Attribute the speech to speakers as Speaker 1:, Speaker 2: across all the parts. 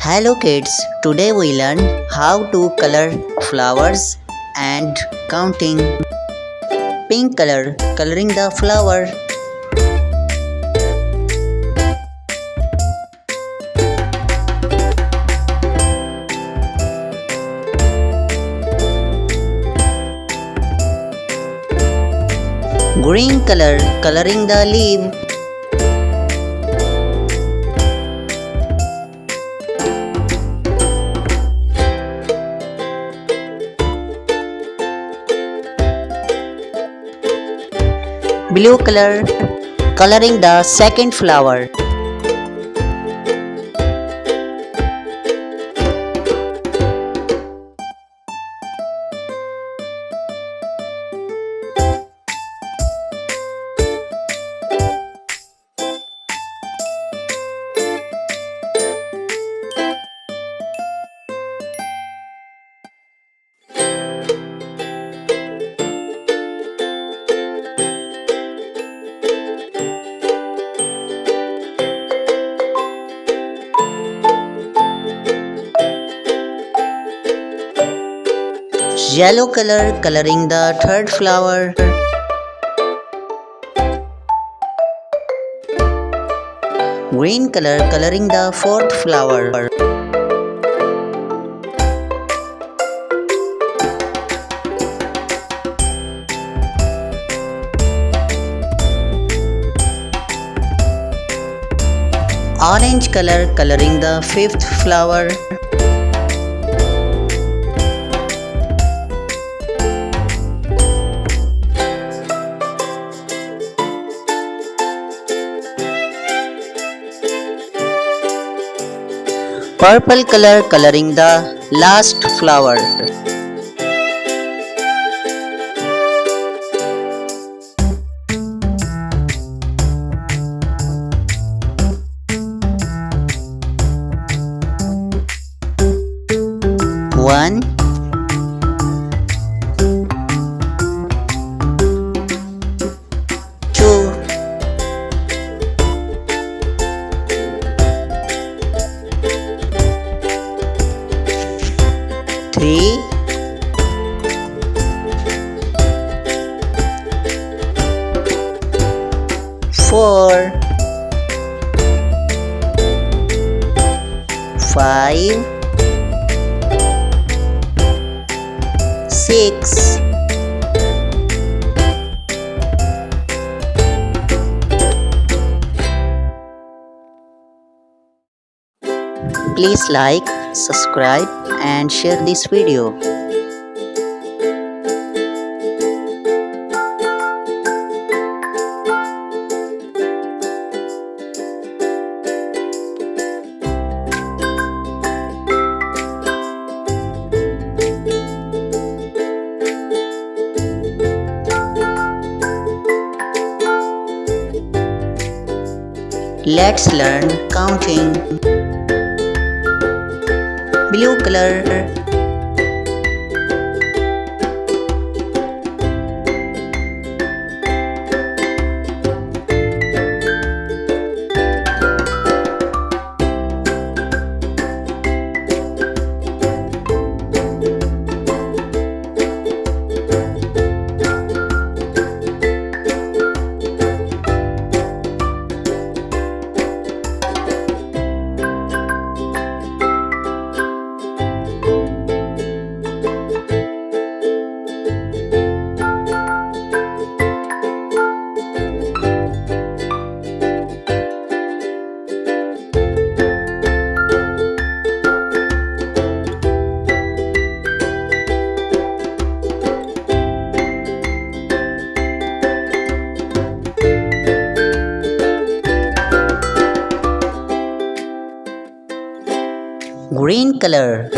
Speaker 1: Hello kids, today we learn how to color flowers and counting. Pink color, coloring the flower. Green color, coloring the leaf. Blue color, coloring the second flower. Yellow color, coloring the third flower. Green color, coloring the fourth flower. Orange color, coloring the fifth flower. Purple color, coloring the last flower. One, two, three, four, five, six, please like, subscribe and share this video. Let's learn counting. Blue color, green color,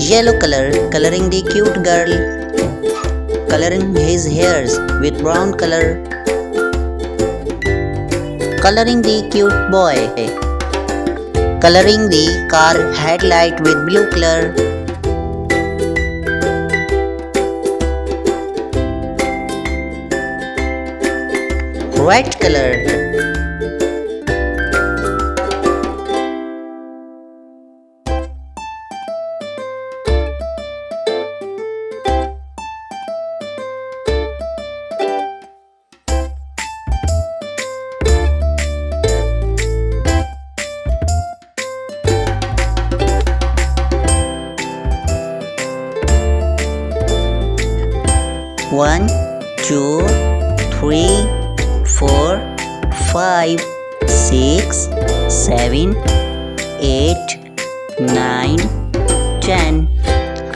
Speaker 1: Yellow color, coloring the cute girl. Coloring his hairs with brown color. Coloring the cute boy. Coloring the car headlight with blue color. Red color. One, two, three, 4, 5, 6, 7, 8, 9, 10,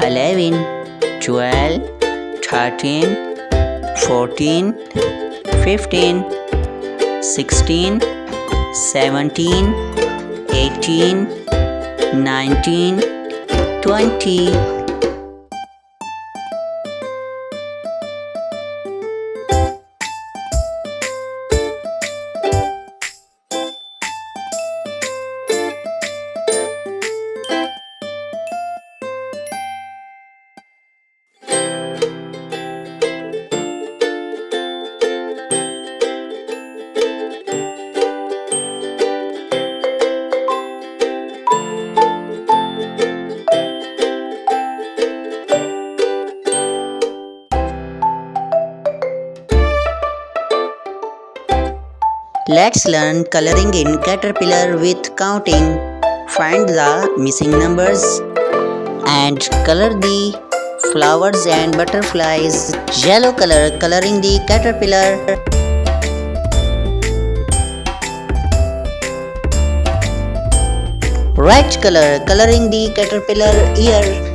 Speaker 1: 11, 12, 13, 14, 15, 16, 17, 18, 19, 20. Let's learn coloring in caterpillar with counting. Find the missing numbers and color the flowers and butterflies. Yellow color, coloring the caterpillar. Red color, coloring the caterpillar ear.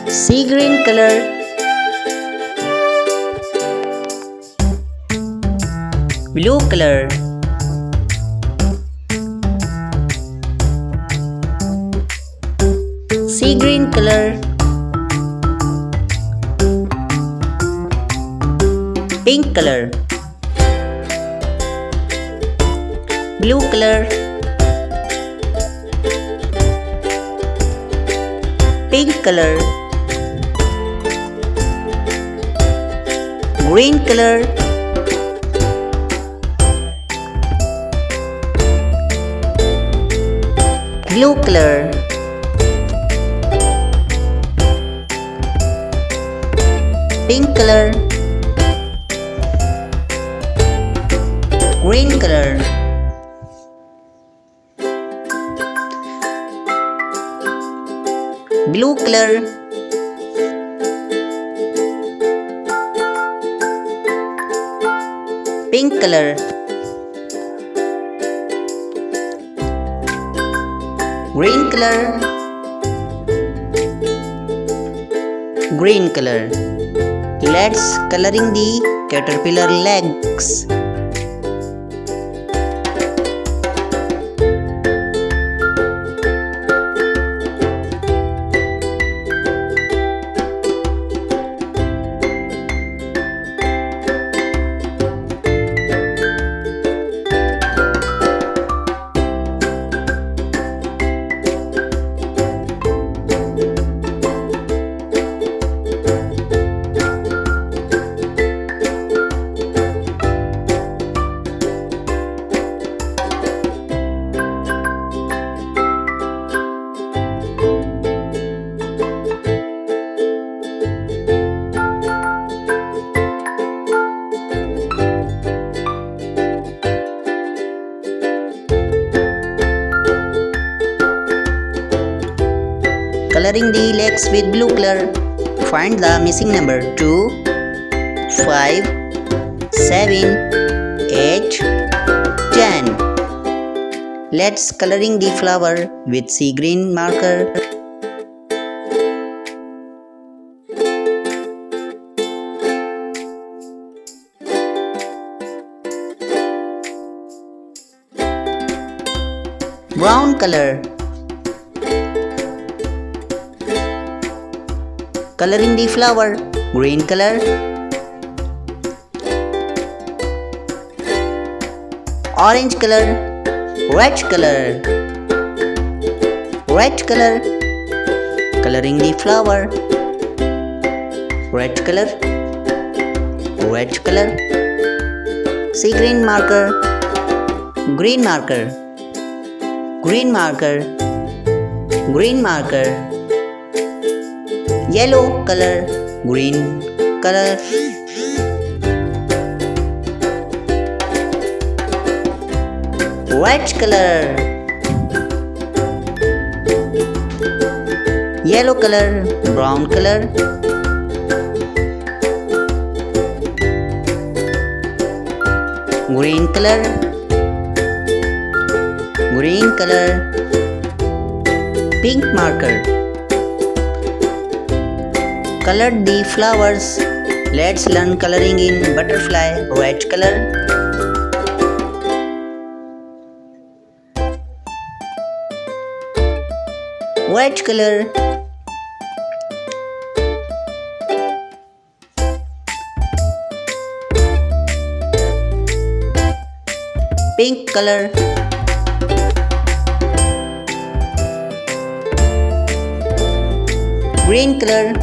Speaker 1: Sea green color. Blue color. Sea green color. Pink color. Blue color. Pink color. Green color. Blue color. Pink color. Green color. Blue color. Pink color. Green color. Green color. Let's coloring the caterpillar legs. Coloring the legs with blue color. Find the missing number 2, 5, 7, 8, 10. Let's coloring the flower with sea green marker. brown color. Coloring the flower, green color. Orange color, red color. Red color. Coloring the flower, red color. Red color. See green marker, green marker. Green marker, green marker. Yellow color, green color. White color, yellow color, brown color. Green color, green color. Pink marker. Colored the flowers. Let's learn coloring in butterfly, red color. White color. Pink color. Green color.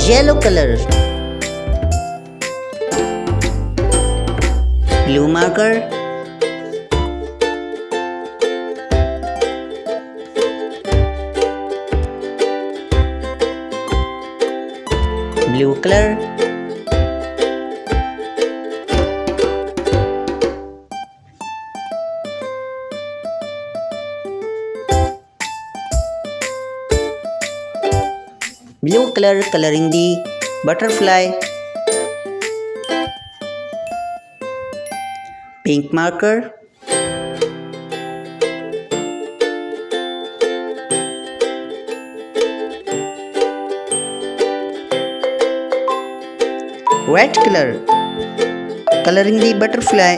Speaker 1: Yellow color. Blue marker. Blue color. Blue color coloring the butterfly. Pink marker. Red color coloring the butterfly.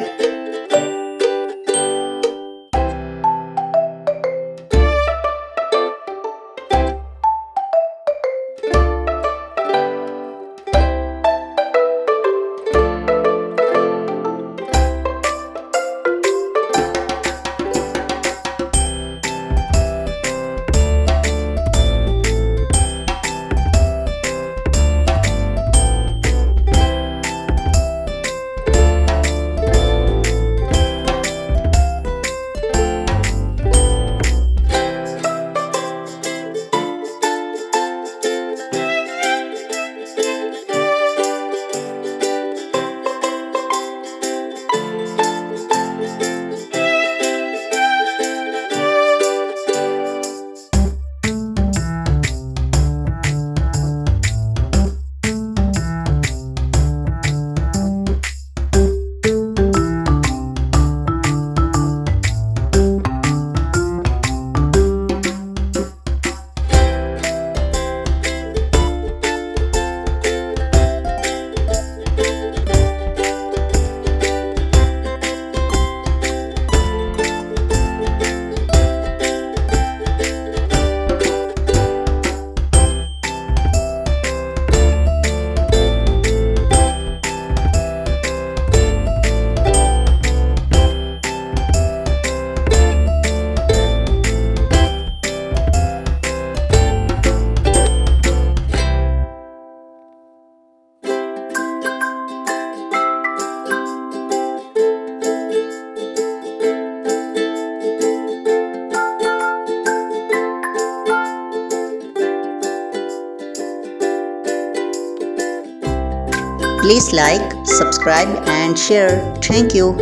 Speaker 1: Please like, subscribe and share. Thank you.